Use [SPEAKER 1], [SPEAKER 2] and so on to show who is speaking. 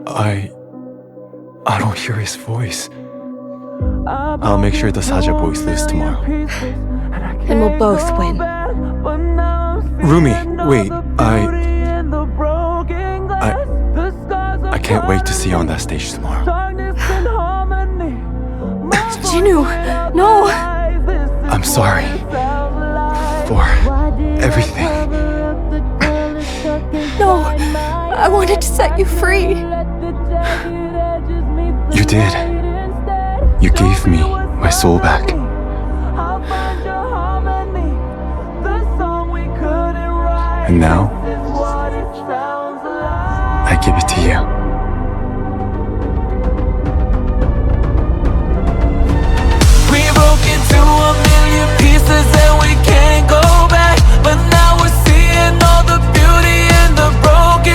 [SPEAKER 1] I don't hear his voice. I'll make sure the Saja boys lose tomorrow.
[SPEAKER 2] And we'll both win.
[SPEAKER 1] Rumi, wait, I can't wait to see you on that stage tomorrow.
[SPEAKER 2] Jinu, no!
[SPEAKER 1] I'm sorry for everything.
[SPEAKER 2] No, I wanted to set you free.
[SPEAKER 1] You did. You gave me my soul back. And now, I give it to you.